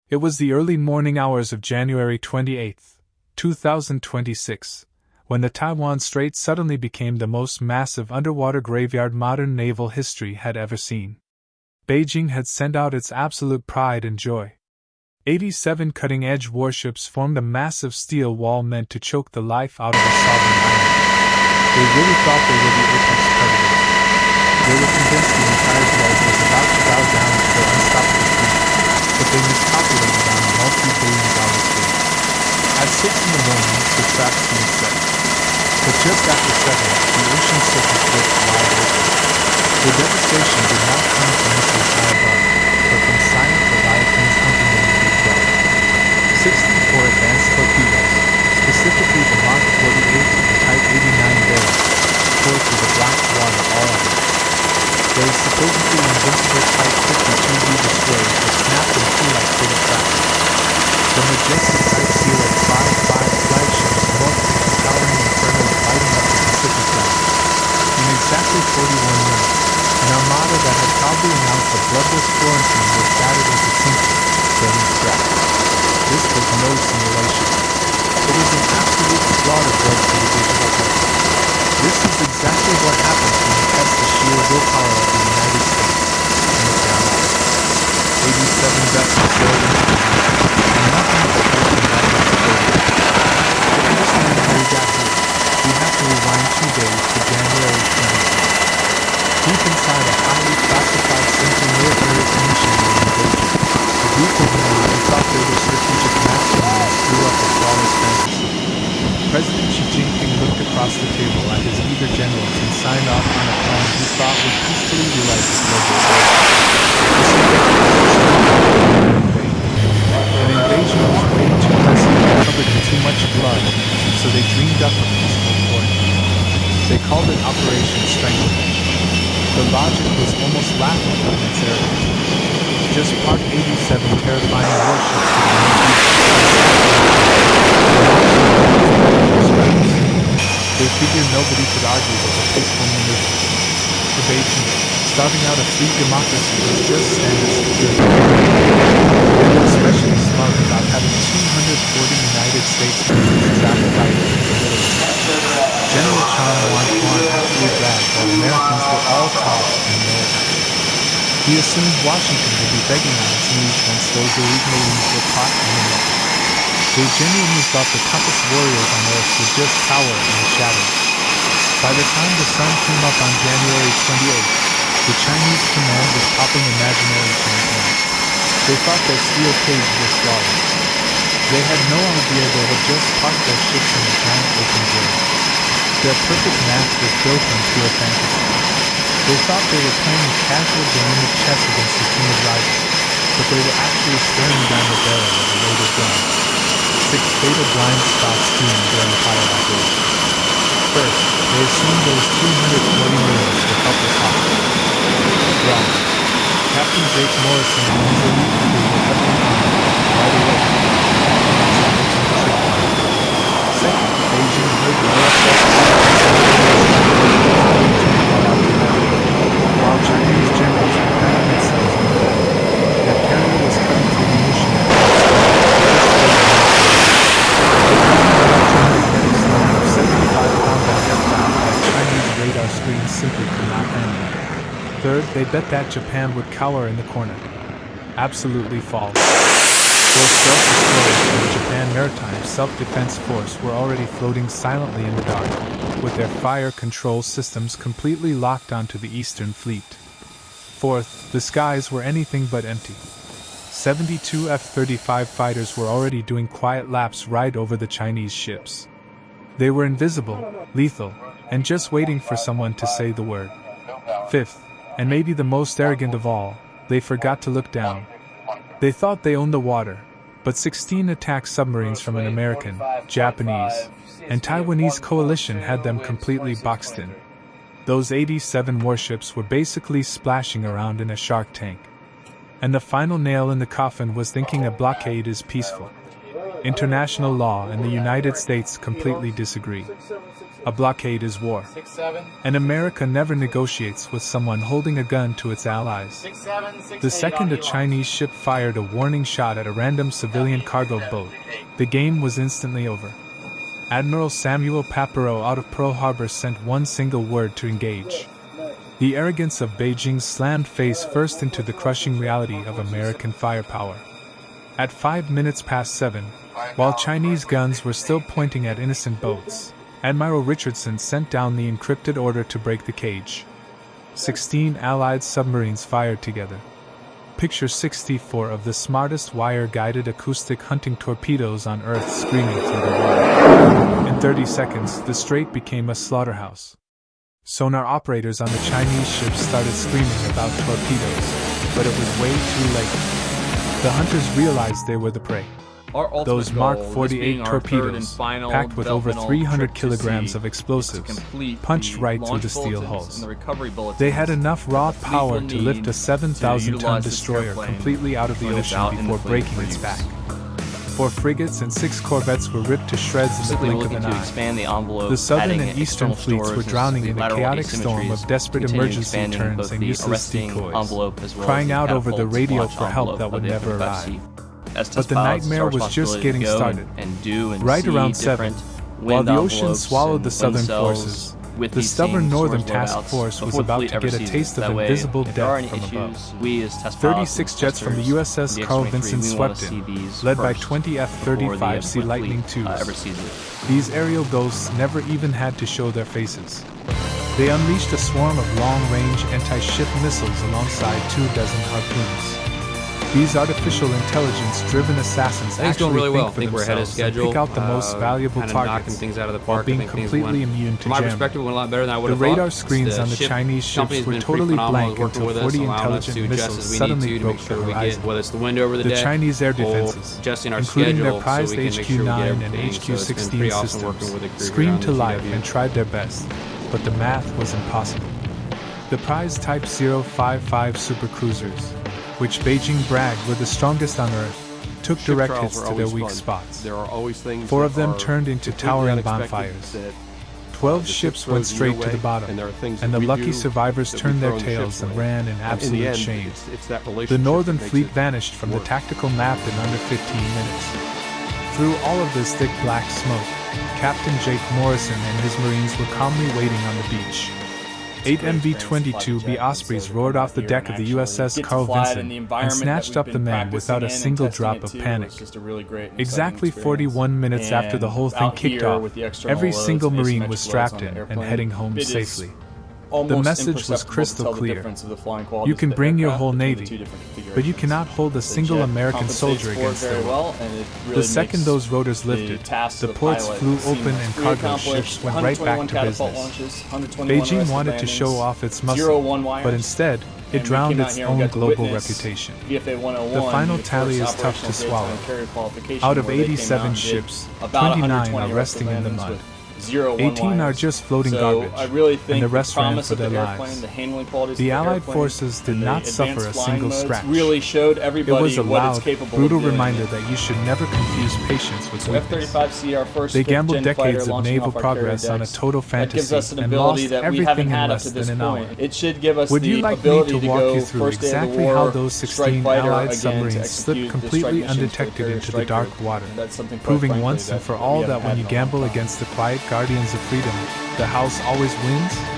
It was the early morning hours of January 28, 2026, when the Taiwan Strait suddenly became the most massive underwater graveyard modern naval history had ever seen. Beijing had sent out its absolute pride and joy. 87 cutting-edge warships formed a massive steel wall meant to choke the life out of a sovereign island. They really thought they were the apex predators. They were convinced the entire globe was about to bow down to their unstoppable fleet, but they miscalculated on a multi-billion-dollar scale. At 6 in the morning, the trap seemed set. But just after 7, the ocean surface broke wide open. The devastation did not come from missiles high above, but from silent leviathans hunting in the deep dark. 64 advanced torpedoes, specifically the Mark 48 and Type 89 barrels, tore through the black water all at once. Their supposedly invincible Type 52B destroyers were snapped in two like fatal fragments. The majestic Type 055 flagships morphed into towering infernos lighting up the Pacific Line. In exactly 41 minutes, an armada that had proudly announced a bloodless quarantine was battered into sinking, burning scraps. This was no simulation. It was an absolute slaughter bred for the digital era. This is exactly what happens when you test the sheer willpower of the United States and its allies. 87 vessels sailed into the sea, and nothing but open water supported them. To understand how we got here, we have to rewind 2 days to January 26th. Deep inside a highly classified Central Military Commission in Beijing, a group of men who thought they were strategic masterminds drew up a flawless fantasy. President Xi Jinping looked across the table at his eager generals and signed off on a plan he thought would peacefully realize the global order. An invasion was way too messy and covered in too much blood, so they dreamed up a peaceful quarantine. They called it Operation Stranglehold. The logic was almost laughable in its arrogance. Just park 87 terrifying warships to the northeast. They figured nobody could argue with a peaceful maneuver. For Beijing, starting out a free democracy was just standard security. They were especially smart about having 240 United States forces trapped by the middle. General Chan Wan actually bragged that Americans were all tall and militant. He assumed Washington would be begging on its knees once those illegal marines were caught in the net. They genuinely thought the toughest warriors on Earth would just cower in the shadows. By the time the sun came up on January 28th, the Chinese command was popping imaginary champagne. They thought their steel cage was flawless. They had no idea they had just parked their ships in a giant open grave. Their perfect match was built on pure fantasy. They thought they were playing a casual game of chess against a timid rival, but they were actually staring down the barrel of a loaded gun. 6 fatal blind spots steamed their entire operation. First, they assumed those 240 Marines were helpless hostages. Wrong. Captain Jake Morrison and his elite crew were heavily armed, right away. Second, Beijing heard the USS while Chinese generals were cramming themselves in the bed. Their carrier was cutting through the ocean at of 75 combat aircraft that Chinese radar screens simply could not handle. Third, they bet that Japan would cower in the corner. Absolutely false. Those self-destroyers from the Japan Maritime Self-Defense Force were already floating silently in the dark, with their fire control systems completely locked onto the Eastern Fleet. Fourth, the skies were anything but empty. 72 F-35 fighters were already doing quiet laps right over the Chinese ships. They were invisible, lethal, and just waiting for someone to say the word. Fifth, and maybe the most arrogant of all, they forgot to look down. They thought they owned the water, but 16 attack submarines from an American, Japanese, and Taiwanese coalition had them completely boxed in. Those 87 warships were basically splashing around in a shark tank. And the final nail in the coffin was thinking a blockade is peaceful. International law and the United States completely disagree. A blockade is war. And America never negotiates with someone holding a gun to its allies. The second a Chinese ship fired a warning shot at a random civilian cargo boat, the game was instantly over. Admiral Samuel Papero out of Pearl Harbor sent one single word to engage. The arrogance of Beijing slammed face first into the crushing reality of American firepower. At 7:05, while Chinese guns were still pointing at innocent boats, Admiral Richardson sent down the encrypted order to break the cage. 16 Allied submarines fired together. Picture 64 of the smartest wire-guided acoustic hunting torpedoes on Earth screaming through the water. In 30 seconds, the Strait became a slaughterhouse. Sonar operators on the Chinese ships started screaming about torpedoes, but it was way too late. The hunters realized they were the prey. Those Mark 48 torpedoes, packed with over 300 kilograms of explosives, punched right through the steel hulls. They had enough raw power to lift a 7,000-ton destroyer completely out of the ocean before breaking its back. 4 frigates and 6 corvettes were ripped to shreds in the blink of an eye. The southern and eastern fleets were drowning in a chaotic storm of desperate emergency turns and useless decoys, crying out over the radio for help that would never arrive. But the nightmare was just getting started. Right around 7, while the ocean swallowed the southern forces, the stubborn northern task force was about to get a taste of invisible death from above. 36 jets from the USS Carl Vinson swept in, led by 20 F-35C Lightning IIs. These aerial ghosts never even had to show their faces. They unleashed a swarm of long-range anti-ship missiles alongside 24 harpoons. These artificial intelligence-driven assassins actually think for themselves and pick out the most valuable targets, while being completely immune to jamming. The radar screens on the Chinese ships were totally blank until 40 intelligent missiles suddenly broke the horizon. The Chinese air defenses, including their prized HQ-9 and HQ-16 systems, screamed to life and tried their best, but the math was impossible. The prized Type 055 supercruisers, which Beijing bragged were the strongest on Earth, took direct hits to their weak spots. 4 of them turned into towering bonfires. 12 ships went straight to the bottom, and the lucky survivors turned their tails and ran in absolute shame. The Northern Fleet vanished from the tactical map in under 15 minutes. Through all of this thick black smoke, Captain Jake Morrison and his Marines were calmly waiting on the beach. 8 MV-22B Ospreys roared off the deck of the USS Carl Vinson and snatched up the men without a single drop of panic. Exactly 41 minutes after the whole thing kicked off, every single Marine was strapped in and heading home safely. The message was crystal clear. You can bring your whole Navy, but you cannot hold a single American soldier against their will. The second those rotors lifted, the ports flew open and cargo ships went right back to business. Beijing wanted to show off its muscle, but instead, it drowned its own global reputation. The final tally is tough to swallow. Out of 87 ships, 29 are resting in the mud. 18 are just floating garbage, and the rest ran for their lives. The Allied forces did not suffer a single scratch. It was a loud, brutal reminder that you should never confuse patience with weakness. They gambled decades of naval progress on a total fantasy and lost everything in less than an hour. Would you like me to walk you through exactly how those 16 Allied submarines slipped completely undetected into the dark water, proving once and for all that when you gamble against the quiet guardians of freedom, the house always wins?